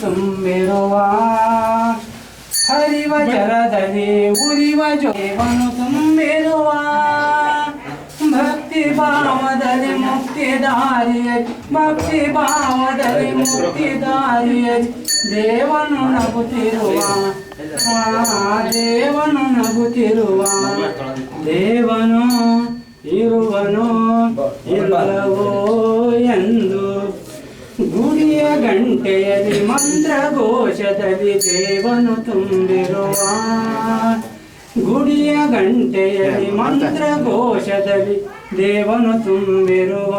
ತುಂಬಿರುವ ಹರಿವ ಜಲದಲ್ಲಿ ಉರಿವ ಜೋವನು ತುಂಬಿರುವ ಭಕ್ತಿ ಭಾವದಲ್ಲಿ ಮುಕ್ತಿ ದಾರಿಯಲ್ಲಿ ಭಕ್ತಿ ಭಾವದಲ್ಲಿ ಮುಕ್ತಿ ದಾರಿಯಲ್ಲಿ ದೇವನು ನಗುತ್ತಿರುವ ದೇವನು ನಗುತ್ತಿರುವ ದೇವನು ಇರುವನು ಇಲ್ಲವೋ ಎಂದು ಗುಡಿಯ ಗಂಟೆಯಲ್ಲಿ ಮಂತ್ರಘೋಷದಲ್ಲಿ ದೇವನು ತುಂಬಿರುವ ಗುಡಿಯ ಗಂಟೆಯಲ್ಲಿ ಮಂತ್ರಘೋಷದಲ್ಲಿ ದೇವನು ತುಂಬಿರುವ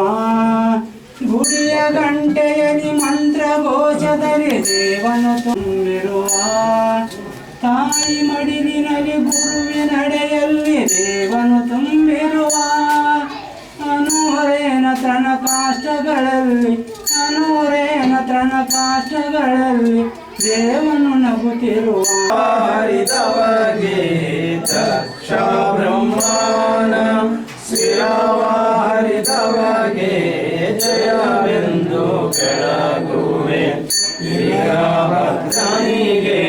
ಗುಡಿಯ ಗಂಟೆಯಲ್ಲಿ ಮಂತ್ರಘೋಷದಲ್ಲಿ ದೇವನು ತುಂಬಿರುವ ತಾಯಿ ಮಡಿಲಿನಲ್ಲಿ ಗುರುವಿನಡೆಯಲ್ಲಿ ದೇವನು ತುಂಬಿರುವ ಅನೂರೇನ ತನ ಕಾಷ್ಟಗಳಲ್ಲಿ ಅನೂರೇನ ತನ ಕಾಷ್ಟಗಳಲ್ಲಿ ದೇವನು ನಗುತ್ತಿರುವ ಹರಿದವಗೆ ದಕ್ಷ ಬ್ರಹ್ಮಾನ ಶಿರವಾರಿದವಗೆ ಜಯವೆಂದು ಕೆಳಗುವೆ ವೀರಭದ್ರನಿಗೆ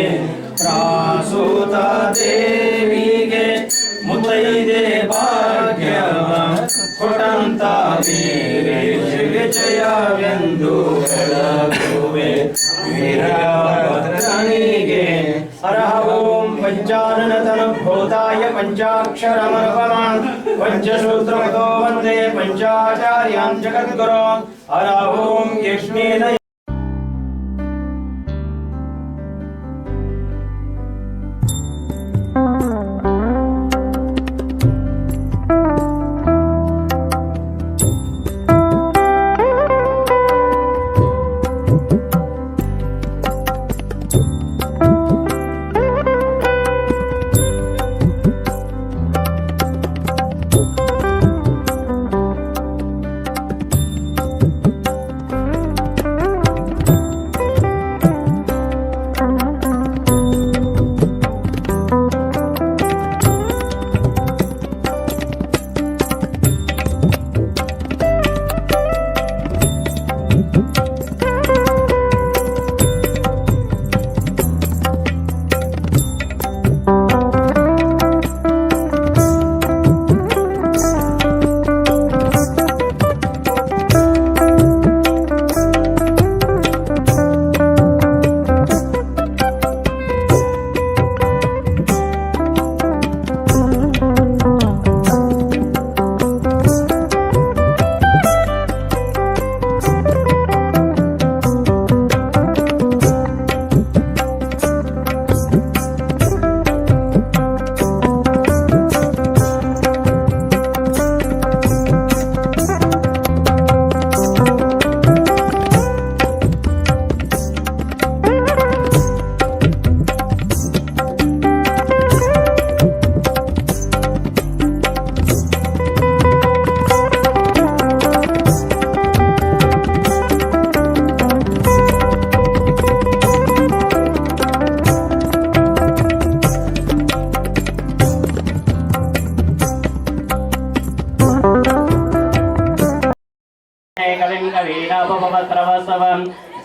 ಪ್ರಾಸೂತ ದೇವಿಗೆ ಮುತ್ತೈದೆ ಭಾಗ್ಯವ ಕೊಟ್ಟಂತ ವೀರೇಶಿಗೆ ಜಯವೆಂದು ಕೆಳಗುವೆ ವೀರಭದ್ರನಿಗೆ ಹರಃ ಓಂ ಪಂಚಾನನತನುಭೂತಾಯ ಪಂಚಾಕ್ಷರಮರ್ಪಮಾನ್ ಪಂಚಸೂತ್ರಮತೋ ವಂದೇ ಪಂಚಾಚಾರ್ಯಾನ್ ಜಗದ್ಗುರೋ ಹರಃ ಓಂ ಯಜ್ಞೇನ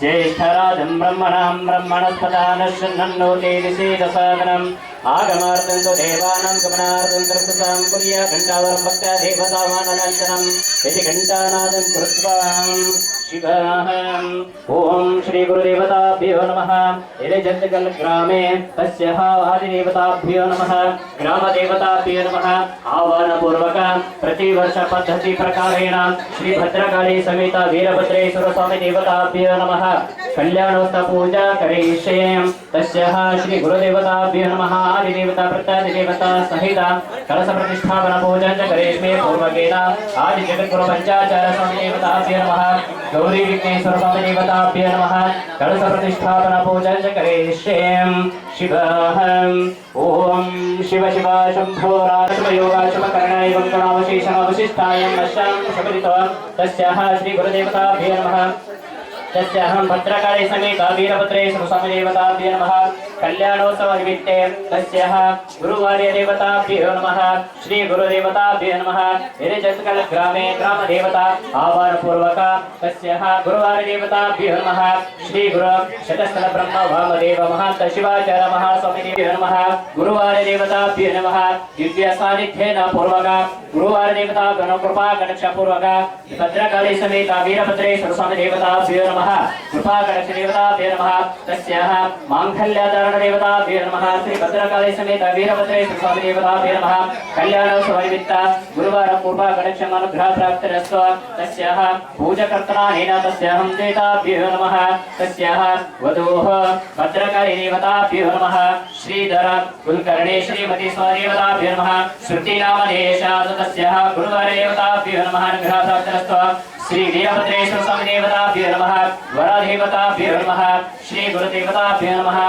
ज्येष्ठराजं ब्रह्मणां ब्रह्मणस्पदानश्चन्नन्नोते विशेषसादनम् आगमार्थं तु देवानां गमनार्थं कृत्सां पुर्या घण्टावरं भक्त्या देवतामाननन्दनम् इति घण्टानादं कृत्वा शिवाहम् ओम श्री गुरुदेवताभ्यो नमः इति जन्तगल ग्रामे तस्याः आदिदेवताभ्यो नमः ग्रामदेवताभ्यो नमः आह्वानपूर्वक प्रतिवर्ष पद्धति प्रकारेण श्री भद्रकाली समेत वीरभद्रेश्वर स्वामी देवताभ्यो नमः कल्याणोत्सव पूजा करिष्ये तस्याः श्री गुरुदेवताभ्यो नमः आदिदेवता प्रत्यादिदेवता सहित कलश प्रतिष्ठापन पूजन च करिष्ये पूर्वकेन आदि जगद्गुरु पंचाचार्य स्वामी देवताभ्यो नमः गौरी विघ्नेश्वर स्वामी देवताभ्यो नमः कलश प्रतिष्ठापन पूजन च करिष्ये शिवाहम् ओम शिव शिव शंभो राजम योगाशम कर्णाय वंकणावशेषावशिष्टाय नश्यां शबरितो तस्याः श्री गुरुदेवताभ्यो नमः तस्याहं भद्रकाली समेत वीरभद्रेश्वर स्वामी देवताभ्यो नमः कल्याणोत्सव निमित्ते तस्याः गुरुवार्य देवताभ्यो नमः श्री गुरुदेवताभ्यो नमः हिरजत्कल ग्रामे ग्राम देवता आह्वान पूर्वक तस्याः गुरुवार्य देवताभ्यो नमः श्री गुरु शतस्थल ब्रह्म वामदेव महंत शिवाचार्य महास्वामी देवताभ्यो नमः गुरुवार्य देवताभ्यो नमः दिव्य सानिध्येन पूर्वक गुरुवार्य देवताभ्यो कृपा कटाक्ष पूर्वक भद्रकाली समेत वीरभद्रेश्वर स्वामी देवताभ्यो नमः कृपा कटाक्ष देवताभ्यो नमः तस्याः मांगल्यधारण देवताभ्यो नमः श्री भद्रकाली समेत वीरभद्रेश्वर स्वामी देवताभ्यो नमः कल्याणोत्सव निमित्त गुरुवार कृपा कटाक्ष अनुग्रह प्राप्तिरस्तु तस्याः पूजकर्तनानेन तस्याहं देवताभ्यो नमः तस्याः वधूः भद्रकाली देवताभ्यो नमः श्रीधर कुलकर्णी श्रीमती स्वादेवताभ्यो नमः श्रुतिनामधेशात् तस्याः गुरुवार देवताभ्यो नमः अनुग्रह प्राप्तिरस्तु श्री वीरभद्रेश्वर स्वामी देवताभ्यो नमः वरदेवताभ्यो नमः श्री गुरुदेवताभ्यो नमः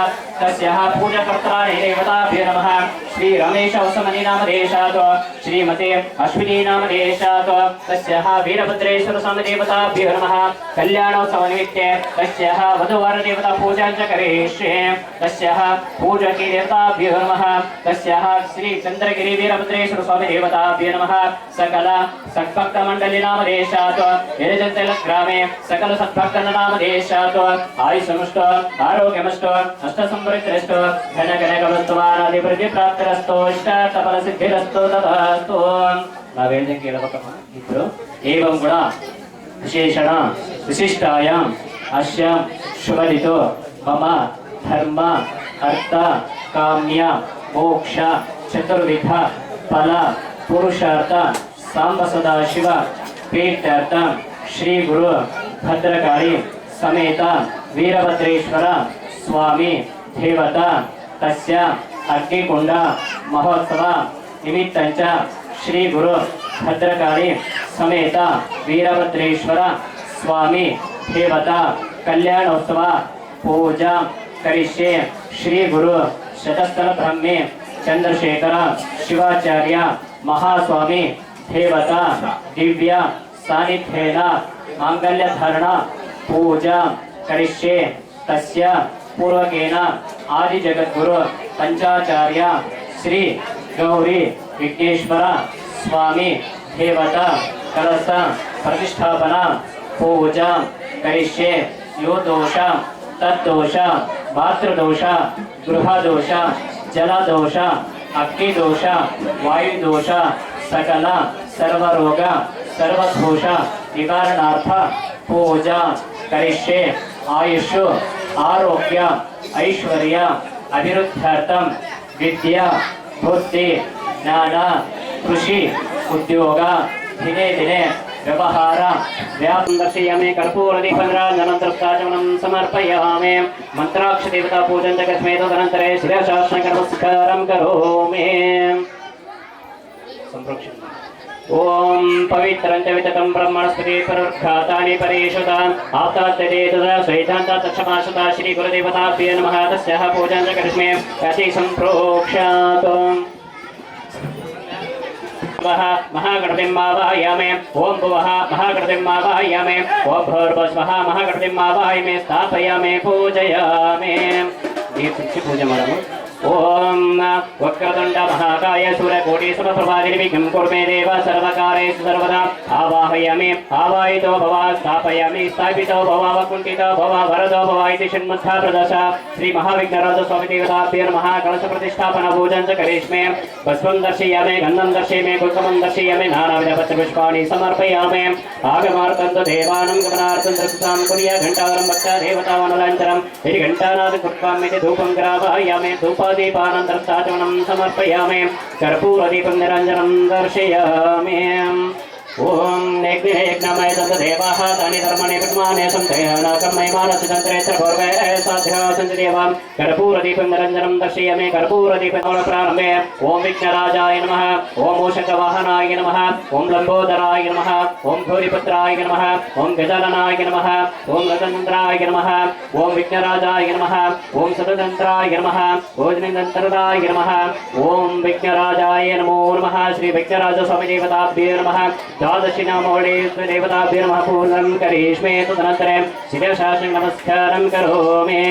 तस्याः पूजकर्तनाय देवताभ्यो नमः श्री रमेश औसमनी नामधेशात् श्रीमते अश्विनी नामधेशात् तस्याः वीरभद्रेश्वर स्वामी देवताभ्यो नमः कल्याणोत्सव निमित्ते तस्याः वधूवर देवता पूजां च करिष्ये तस्याः पूजकी देवताभ्यो नमः तस्याः श्री चंद्रगिरि वीरभद्रेश्वर स्वामी देवताभ्यो नमः सकल सद्भक्त मंडली नामधेशात् हिरजन्तल ग्रामे सकल सद्भक्त नामधेशात् आयुष्यमस्तु आरोग्यमस्तु अष्टसंवृद्धिरस्तु घन घन कवत्वानादि प्रति प्राप्तिरस्तु इष्टार्थफल सिद्धिरस्तु तथास्तु ನಾವು ಹೇಳ್ದಂಗೆ ಕೇಳಬೇಕಮ್ಮ ಇಬ್ರು ಏವಂ ಗುಣ ವಿಶೇಷಣ ವಿಶಿಷ್ಟಾಯಾಂ ಅಸ್ಯಾಂ ಶುಭದಿತೋ ಮಮ ಧರ್ಮ ಅರ್ಥ ಕಾಮ್ಯ ಮೋಕ್ಷ ಚತುರ್ವಿಧ ಫಲ ಪುರುಷಾರ್ಥ ಸಾಂಬ ಸದಾಶಿವ ಪ್ರೀತ್ಯರ್ಥ ಶ್ರೀ ಗುರು ಭದ್ರಕಾಳಿ ಸಮೇತ वीरभद्रेश्वर स्वामी देवता तस्य अग्निकुंड महोत्सव निमित्तंच श्री गुरु भद्रकाली समेत वीरभद्रेश्वर स्वामी देवता कल्याणोत्सव पूजा करिष्ये श्री गुरु शतस्थल ब्रह्मे चंद्रशेखर शिवाचार्य महास्वामी देवता दिव्य सानिध्येन मांगल्य धारण पूजा करिष्ये तस्य पूर्वकेन आदि जगद्गुरु पंचाचार्य श्री गौरी विघ्नेश्वर स्वामी देवता कलश प्रतिष्ठापना पूजा करिष्ये यो दोष तद्दोष मातृदोष गृहदोष जलदोष अग्निदोष वायुदोष सकल सर्वरोग सर्वदोष निवारणार्थ पूजा करिष्ये आयुष आरोग्य ऐश्वर्य अभिवृद्ध्यर्थम विद्या बुद्धि ज्ञान कृषि उद्योग दिने दिने व्यवहार व्यापं दर्शयामि कर्पूरदीपराजनन्तरं समर्पयामि मंत्राक्षदेवता पूजन जगस्मे तदनन्तरे शिरशासनकर्मस्कारं करोमि संप्रोक्षण ओम पवित्रं च विततं ब्रह्मणस्पति परर्घातानि परेषुताम् आप्तात्तदे तदा स्वैतान्ता तक्षमासुता श्री गुरुदेवताभ्यो नमः तस्याः पूजां च करिष्ये यति सम्प्रोक्षात् वः महागणपतिं आवाहयामि ओम भुवः महागणपतिं आवाहयामि ओम भूर्भुवः महागणपतिं आवाहयामि स्थापयामि पूजयामि दीपस्य पूजा माडमु ओम वक्रतुंड महाकाय सूर्यकोटि समप्रभा निर्विघ्नं कुरु मे देव सर्वकारेषु सर्वदा आवाहयामि आवाहितो भव स्थापयामि स्थापितो भव वकुण्ठितो भव वरदो भव इति षण्मुद्रा प्रदर्श श्री महाविघ्नराज स्वामी देवताभ्यो नमः कलश प्रतिष्ठापन पूजन च करिष्ये पुष्पं दर्शयामि गन्धं दर्शयामि कुङ्कुमं दर्शयामि नानाविध पत्रपुष्पाणि समर्पयामि आगमार्थं तु देवानां गमनार्थं दृष्टां कुर्या घण्टावरं भक्त्या देवतावनलाञ्चरम् इति घण्टानाद कृत्वाम् इति धूपं ग्रापयामि धूप दीपानन्तरं साचमनं समर्पयामि कर्पूरदीपं निरञ्जनं दर्शयामि ओम नेग्निरेग्नमय तदेवाः तानि धर्माणि ब्रह्माणि संतयनाकर्मयमानसितन्त्रेत्र पूर्वे साध्यासन्तिदेवां कर्पूरदीपं निरञ्जनं दर्शयामि कर्पूरदीपं प्रारम्भे ओम विघ्नराजाय नमः ओम मूषकवाहनाय नमः ओम लम्बोदराय नमः ओम भूरिपुत्राय नमः ओम गजाननाय नमः ओम गजनन्द्राय नमः ओम विघ्नराजाय नमः ओम सततन्त्राय नमः ओम निरन्तराय नमः ओम विघ्नराजाय नमो नमः श्री विघ्नराज स्वामी देवताभ्यो नमः द्वादशी नामावली देवताभ्यो नमः पूर्णं करिष्ये तदनन्तरे शिरशासनं नमस्कारं करोमि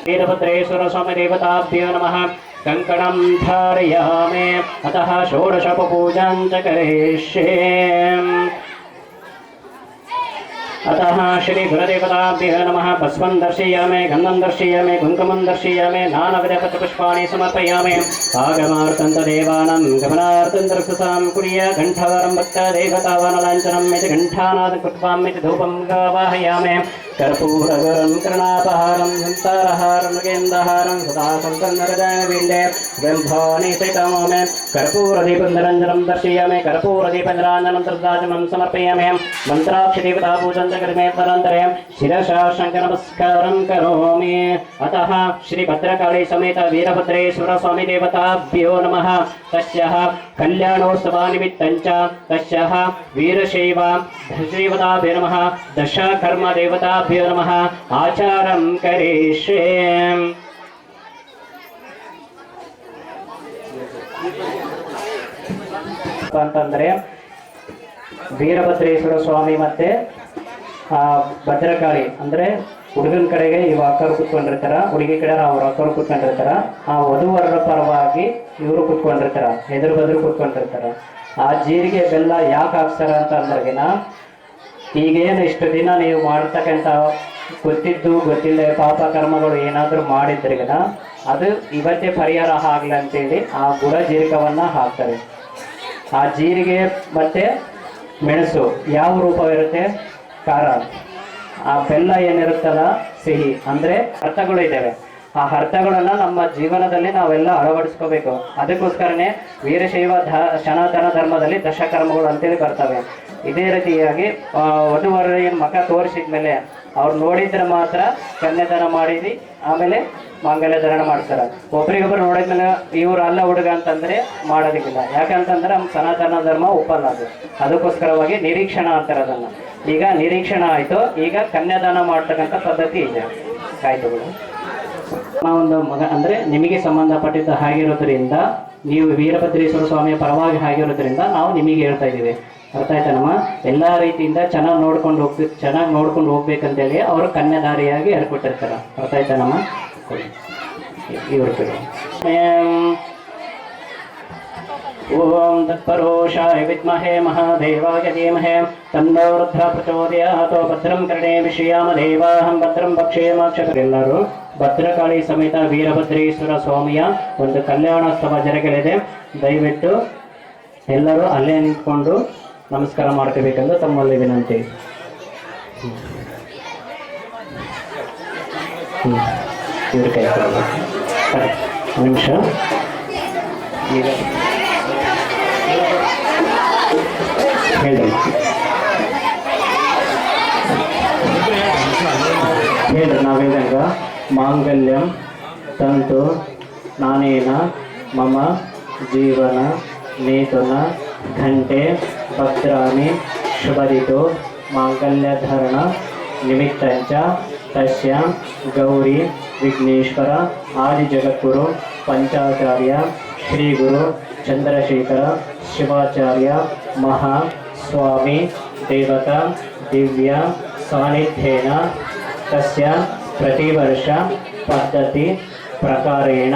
वीरभद्रेश्वर स्वामी देवताभ्यो नमः कंकणं धारयामि अतः षोडशोपपूजां च करिष्ये अतः श्री गुरुदेवताभ्यो नमः भस्मं दर्शयामि गन्धं दर्शयामि कुङ्कुमं दर्शयामि नानाविधपत्रपुष्पाणि समर्पयामि आगमार्थं देवानां गमनार्थं दर्शसां कुर्या घण्टावरं भक्तदेवतावनलाञ्छनम् इति घण्टानादं कृत्वाम् इति धूपं वाहयामि कर्पूरगरं कर्णापहारं संसारहारं मृगेन्दहारं सदा संसन्नरजनविन्दे गन्धानि सहितमोमे कर्पूरदीपं निरञ्जनं दर्शयामि कर्पूरदीपनिराञ्जनं तद्राजनं समर्पयामि मन्त्राक्षदेवतापूजं तदनन्तरे शिरसा शङ्खनमस्कारं करोमि अतः श्री भद्रकाली समेत वीरभद्रेश्वर स्वामी देवताभ्यो नमः तस्याः कल्याणोत्सवानिमित्तं च तस्याः वीरशैव देवताभ्यो नमः दशकर्म देवताभ्यो नमः आचारं करिष्ये ಅಂತಂದ್ರೆ ವೀರಭದ್ರೇಶ್ವರ ಸ್ವಾಮಿ ಮತ್ತೆ ಭದ್ರಕಾಳಿ ಅಂದ್ರೆ ಹುಡುಗನ ಕಡೆಗೆ ಇವ ಅಕ್ಕರು ಕುತ್ಕೊಂಡಿರ್ತಾರ, ಹುಡುಗಿ ಕಡೆ ಅವ್ರ ಅಕ್ಕರು ಕುತ್ಕೊಂಡಿರ್ತಾರ, ಆ ವಧುವರರ ಪರವಾಗಿ ಇವರು ಕುತ್ಕೊಂಡಿರ್ತಾರ, ಎದುರು ಬದ್ರು ಕುತ್ಕೊಂಡಿರ್ತಾರ. ಆ ಜೀರಿಗೆ ಬೆಲ್ಲ ಯಾಕೆ ಹಾಕ್ತಾರ ಅಂತ ಅಂದ್ರಗಿನ ಈಗೇನು ಇಷ್ಟು ದಿನ ನೀವು ಮಾಡ್ತಕ್ಕಂಥ ಗೊತ್ತಿದ್ದು ಗೊತ್ತಿಲ್ಲ ಪಾಪ ಕರ್ಮಗಳು ಏನಾದರೂ ಮಾಡಿದ್ರಿಗಿನ ಅದು ಇವತ್ತೇ ಪರಿಹಾರ ಆಗ್ಲಿ ಅಂತೇಳಿ ಆ ಗುಡ ಜೀರಿಕವನ್ನ ಹಾಕ್ತಾರೆ. ಆ ಜೀರಿಗೆ ಮತ್ತೆ ಮೆಣಸು ಯಾವ ರೂಪವಿರುತ್ತೆ? ಖಾರ. ಆ ಬೆಲ್ಲ ಏನಿರುತ್ತಲ್ಲ ಸಿಹಿ, ಅಂದರೆ ಅರ್ಥಗಳು ಇದ್ದಾವೆ. ಆ ಅರ್ಥಗಳನ್ನು ನಮ್ಮ ಜೀವನದಲ್ಲಿ ನಾವೆಲ್ಲ ಅಳವಡಿಸ್ಕೋಬೇಕು. ಅದಕ್ಕೋಸ್ಕರನೇ ವೀರಶೈವ ಸನಾತನ ಧರ್ಮದಲ್ಲಿ ದಶಕರ್ಮಗಳು ಅಂತೇಳಿ ಬರ್ತವೆ. ಇದೇ ರೀತಿಯಾಗಿ ವಧುವರ ಮಖ ತೋರಿಸಿದ ಮೇಲೆ ಅವ್ರು ನೋಡಿದ್ರೆ ಮಾತ್ರ ಕನ್ಯಾದಾನ ಮಾಡಿದಿ, ಆಮೇಲೆ ಮಾಂಗಲ್ಯ ಧಾರಣ ಮಾಡ್ತಾರೆ. ಒಬ್ರಿಗೊಬ್ರು ನೋಡಿದ್ಮೇಲೆ ಇವ್ರು ಅಲ್ಲ ಹುಡುಗ ಅಂತಂದ್ರೆ ಮಾಡೋದಕ್ಕಿಲ್ಲ. ಯಾಕಂತಂದ್ರೆ ನಮ್ಮ ಸನಾತನ ಧರ್ಮ ಒಪ್ಪಲ್ಲ ಅದು. ಅದಕ್ಕೋಸ್ಕರವಾಗಿ ನಿರೀಕ್ಷಣ ಅಂತಾರೆ ಅದನ್ನು. ಈಗ ನಿರೀಕ್ಷಣ ಆಯಿತು, ಈಗ ಕನ್ಯಾದಾನ ಮಾಡ್ತಕ್ಕಂಥ ಪದ್ಧತಿ ಇದೆ. ಆಯ್ತುಗಳು ಒಂದು ಮಗ ಅಂದರೆ ನಿಮಗೆ ಸಂಬಂಧಪಟ್ಟಿದ್ದ ಹಾಗಿರೋದ್ರಿಂದ, ನೀವು ವೀರಭದ್ರೇಶ್ವರ ಸ್ವಾಮಿಯ ಪರವಾಗಿ ಆಗಿರೋದ್ರಿಂದ ನಾವು ನಿಮಗೆ ಹೇಳ್ತಾ ಇದ್ದೀವಿ. ಅರ್ಥ ಆಯ್ತಾ ನಮ್ಮ? ಎಲ್ಲ ರೀತಿಯಿಂದ ಚೆನ್ನಾಗಿ ನೋಡ್ಕೊಂಡು ಹೋಗ್ಬೇಕಂತೇಳಿ ಅವರು ಕನ್ಯಾದಾರಿಯಾಗಿ ಹೇಳ್ಕೊಟ್ಟಿರ್ತಾರೆ. ಅರ್ಥ ಆಯ್ತಾ ನಮ್ಮ? ಇವರು ಓಂ ತತ್ಪರೋಷಾಯ ವಿದ್ಮಹೇ ಮಹಾದೇವಾಯ ಧೀಮಹಿ ತನ್ನೋ ರುದ್ರಃ ಪ್ರಚೋದಯಾತ್. ಭದ್ರಂ ಕರ್ಣೇಮಿಃ ಶ್ರೀಯಾಮ ದೇವಾಹಂ ಭದ್ರಂ ಪಕ್ಷೇಮಾಕ್ಷಕರೆಲ್ಲರೂ ಭದ್ರಕಾಳಿ ಸಮೇತ ವೀರಭದ್ರೇಶ್ವರ ಸ್ವಾಮಿಯ ಒಂದು ಕಲ್ಯಾಣೋತ್ಸವ ಜರುಗಲಿದೆ. ದಯವಿಟ್ಟು ಎಲ್ಲರೂ ಅಲ್ಲೇ ನಿಂತ್ಕೊಂಡು ನಮಸ್ಕಾರ ಮಾಡ್ಕೋಬೇಕೆಂದು ತಮ್ಮಲ್ಲಿ ವಿನಂತಿ. ಇವ್ರ ಕೈ ನಿಮಿಷ. ಈಗ ಹೇಳ್ರಿ ನಾವೇನಂಗ ಮಾಂಗಲ್ಯಂ ತಂತು ನಾನೇನ ಮಮ ಜೀವನ ನೇತುನ ಘಂಟೆ ಭದ್ರಾಣಿ ಶುಭರಿತು ಮಾಂಗಲ್ಯಧಾರಣ ನಿಮಿತ್ತಂಚ ತಸ್ಯ ಗೌರಿ ವಿಘ್ನೇಶ್ವರ ಆದಿಜಗದ್ಗುರು ಪಂಚಾಚಾರ್ಯ ಶ್ರೀ ಗುರು ಚಂದ್ರಶೇಖರ ಶಿವಾಚಾರ್ಯ ಮಹಾ ಸ್ವಾಮಿ ದೇವತಾ ದಿವ್ಯ ಸಾನ್ನಿಧ್ಯೇನ ತಸ್ಯ ಪ್ರತಿವರ್ಷ ಪದ್ಧತಿ ಪ್ರಕಾರೇಣ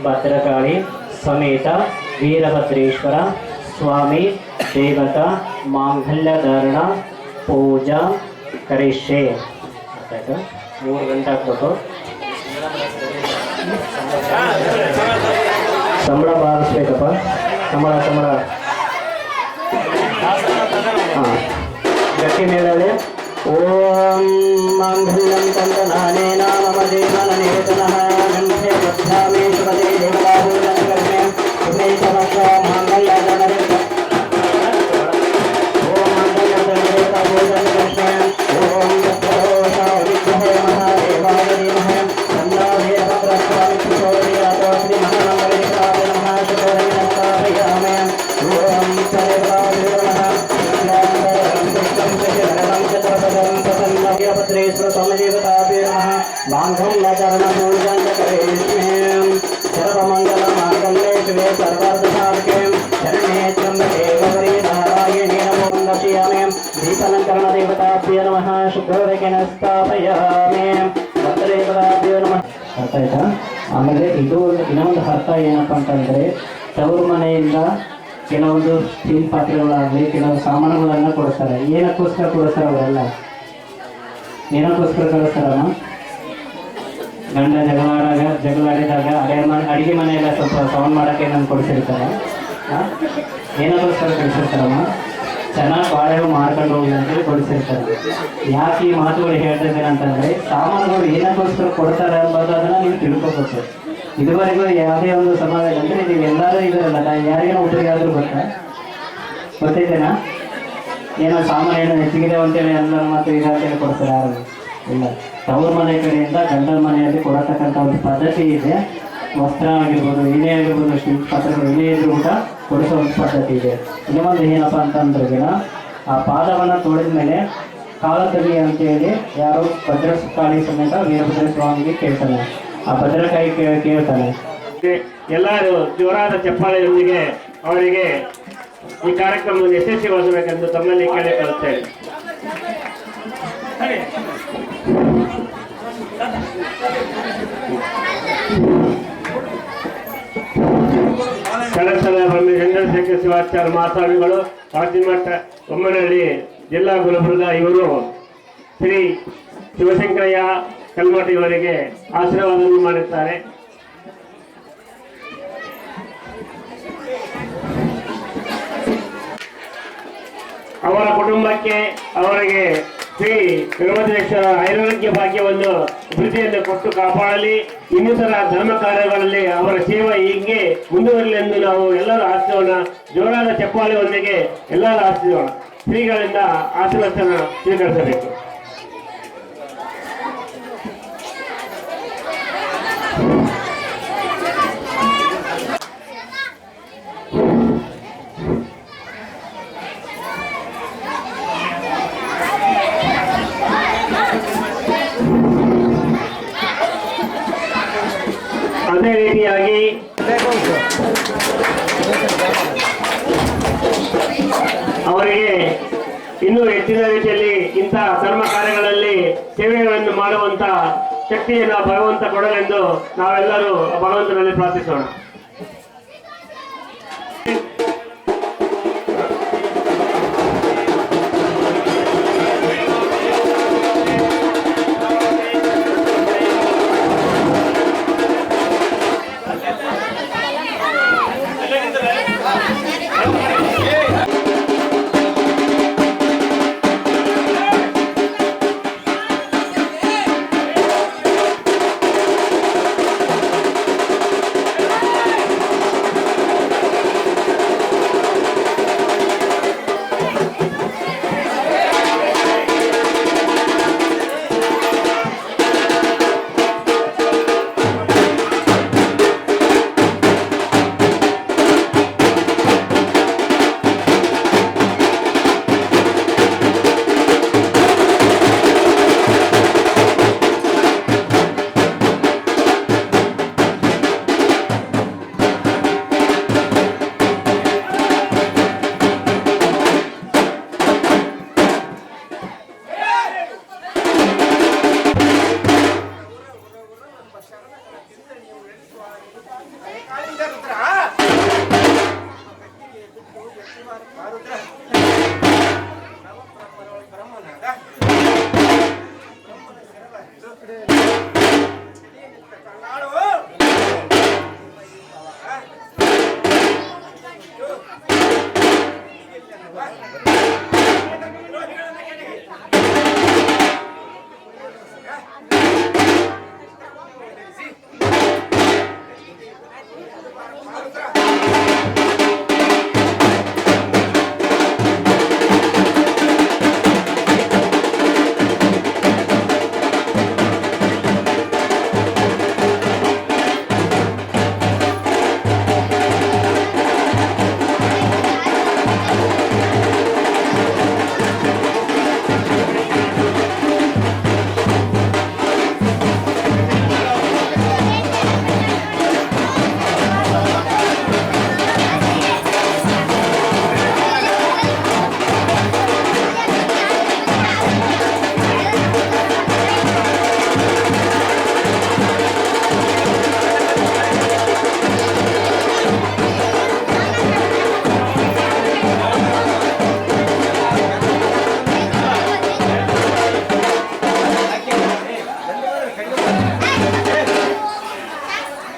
ಭದ್ರಕಾಳಿ ಸಮೇತ ವೀರಭದ್ರೇಶ್ವರ ಸ್ವಾಮಿ ದೇವತಾ ಮಾಂಗಲ್ಯಧಾರಣ ಪೂಜಾ ಕರಿಷ್ಯೆ. 3 ಗಂಟೆ ಆಗ್ಬೇಕು. ಸಂಬಳ ಬಾರಿಸ್ಬೇಕಪ್ಪ. ಸಂಬಳ ಹಾಂ ಗಟ್ಟಿ ಮೇಳಲ್ಲಿ ಓಂ ಮಾಂಗಲ್ಯಂ ತಂದನಾನೇನ ಮಮ ಜೀವನ ನೇತನಃ ಗಂಧೆ ಬದ್ಧಾಮಿ ಶುಭದೇ ದೇವತಾಭೂತಂ ಕರ್ಮೆ ಶುಭೇ ಸಮಸ್ತ ಮಾಂಗಲ್ಯಧರಣೆ ಓಂ ಮಾಂಗಲ್ಯಧರಣೆ ದೇವತಾಭೂತಂ ಕರ್ಮೆ ಓಂ ತತ್ಪರೋಷಾಯ ವಿದ್ಮಹೇ ಮಹಾದೇವಾಯ ಧೀಮಹಿ ತನ್ನೋ ವೀರಭದ್ರಸ್ವಾಮಿ ಪ್ರಚೋದಯಾತ್. ಶ್ರೀ ಮಹಾಮಂಗಲೇಶಾಯ ನಮಃ ಶುಭೋದಯ ಸ್ಥಾಪಯಾಮಿ. ಓಂ ಸರ್ವೇಭ್ಯೋ ನಮಃ वीरभद्रेश्वर स्वामी देवताभ्यो नमः मांगल्यधारण पूजन ಆಮೇಲೆ ಇದು ಇನ್ನೊಂದು ಅರ್ಥ ಏನಪ್ಪ ಅಂತಂದರೆ ತವರು ಮನೆಯಿಂದ ಕೆಲವೊಂದು ಸ್ಟೀಲ್ ಪಾತ್ರೆಗಳಾಗಲಿ ಕೆಲವು ಸಾಮಾನುಗಳನ್ನು ಕೊಡಿಸ್ತಾರೆ. ಏನಕ್ಕೋಸ್ಕರ ಕೊಡಿಸ್ತಾರೆ ಅವರೆಲ್ಲ? ಏನಕ್ಕೋಸ್ಕರ ಕಳಿಸ್ತಾರಮ್ಮ? ಗಂಡ ಜಗಳಾಡಿದಾಗ ಅಡುಗೆ ಮನೆಯೆಲ್ಲ ಸ್ವಲ್ಪ ಸೌಂಡ್ ಮಾಡೋಕ್ಕೆ ನಾನು ಕೊಡಿಸಿರ್ತಾರೆ. ಏನಕ್ಕೋಸ್ಕರ ಕಳಿಸಿರ್ತಾರಮ್ಮ? ಚೆನ್ನಾಗಿ ಬಾಳೆ ಮಾಡ್ಕೊಂಡು ಹೋಗಿ ಅಂತೇಳಿ ಕೊಡಿಸಿರ್ತಾರೆ. ಯಾಕೆ ಈ ಮಾತುಗಳು ಹೇಳ್ತಾ ಇದ್ದೇನೆ ಅಂತಂದರೆ ಸಾಮಾನುಗಳು ಏನಕ್ಕೋಸ್ಕರ ಕೊಡ್ತಾರೆ ಅನ್ನೋದನ್ನು ನೀವು ತಿಳ್ಕೊಬೇಕು. ಇದುವರೆಗೂ ಯಾವುದೇ ಒಂದು ಸಮಾವೇಶ ಅಂದರೆ ನೀವು ಎಲ್ಲರೂ ಇದಾರಲ್ಲ, ಯಾರಿಗೇನೋ ಉಪಯೋಗ ಆದರೂ ಗೊತ್ತೈತೇನಾ? ಏನೋ ಸಾಮಾನು ಏನೋ ಹೆಚ್ಚಿಗಿದೆ ಅಂತೇಳಿ ಎಲ್ಲರ ಮತ್ತು ಇದು ಅಂತೇಳಿ ಕೊಡ್ತಾರೆ ಯಾರು ಇಲ್ಲ. ತವ್ರ ಮನೆ ಕಡೆಯಿಂದ ಗಂಡನ ಮನೆಯಲ್ಲಿ ಕೊಡತಕ್ಕಂಥ ಒಂದು ಪದ್ಧತಿ ಇದೆ. ವಸ್ತ್ರ ಆಗಿರ್ಬೋದು, ಏನೇ ಆಗಿರ್ಬೋದು, ಶಿಲ್ಪ ಪಾತ್ರೆಗಳು ಏನೇ ಇದ್ರೂ ಕೂಡ ಕೊಡಿಸೋ ಒಂದು ಪದ್ಧತಿ ಇದೆ. ಇನ್ನೊಂದು ಏನಪ್ಪ ಅಂತಂದ್ರೆ ಆ ಪಾದವನ್ನು ತೊಳೆದ ಮೇಲೆ ಕಾಲ ತೆಗಿ ಅಂತೇಳಿ ಯಾರು ಭದ್ರಕಾಳಿ ಸಮೇತ ವೀರಭದ್ರ ಸ್ವಾಮಿಗೆ ಕೇಳ್ತಾನೆ. ಆ ಭದ್ರಕಾಯಿ ಕೇಳ್ತಾನೆ. ಎಲ್ಲರೂ ಜೋರಾದ ಚಪ್ಪಾಳೆಯೊಂದಿಗೆ ಅವರಿಗೆ ಈ ಕಾರ್ಯಕ್ರಮವನ್ನು ಯಶಸ್ವಿಗೊಳಿಸಬೇಕೆಂದು ತಮ್ಮಲ್ಲಿ ಕೇಳಿಕೊಳ್ಳುತ್ತೇವೆ. ಕಳಸದ ಬ್ರಹ್ಮ ಚಂದ್ರಶೇಖರ ಶಿವಾಚಾರ್ಯ ಮಹಾಸ್ವಾಮಿಗಳು ಪಾಚಿಮಠ ಬೊಮ್ಮನಹಳ್ಳಿ ಜಿಲ್ಲಾ ಗುಲಬರ್ಗ ಇವರು ಶ್ರೀ ಶಿವಶಂಕರಯ್ಯ ಕಲ್ಮಠ ಇವರಿಗೆ ಆಶೀರ್ವಾದವನ್ನು ಮಾಡುತ್ತಾರೆ. ಅವರ ಕುಟುಂಬಕ್ಕೆ ಅವರಿಗೆ ಶ್ರೀ ವೀರಭದ್ರೇಶ್ವರ ಆಯುರ್ವೇದ್ಯ ಭಾಗ್ಯವನ್ನು ಅಭಿವೃದ್ಧಿಯನ್ನು ಕೊಟ್ಟು ಕಾಪಾಡಲಿ. ಇನ್ನಿತರ ಧರ್ಮ ಕಾರ್ಯಗಳಲ್ಲಿ ಅವರ ಸೇವೆ ಹೀಗೆ ಮುಂದುವರಲಿ ಎಂದು ನಾವು ಎಲ್ಲರೂ ಆಶಿಸೋಣ. ಜೋರಾದ ಚಪ್ಪಾಳೆಯೊಂದಿಗೆ ಎಲ್ಲರೂ ಆಶಿಸೋಣ. ಶ್ರೀಗಳಿಂದ ಆಶೀರ್ವಚನ ಸ್ವೀಕರಿಸಬೇಕು. ಅದೇ ರೀತಿಯಾಗಿ ಅವರಿಗೆ ಇನ್ನೂ ಹೆಚ್ಚಿನ ರೀತಿಯಲ್ಲಿ ಇಂತಹ ಧರ್ಮ ಕಾರ್ಯಗಳಲ್ಲಿ ಸೇವೆಗಳನ್ನು ಮಾಡುವಂತ ಶಕ್ತಿಯನ್ನು ಭಗವಂತ ಕೊಡಲೆಂದು ನಾವೆಲ್ಲರೂ ಭಗವಂತನಲ್ಲಿ ಪ್ರಾರ್ಥಿಸೋಣ.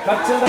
Hey,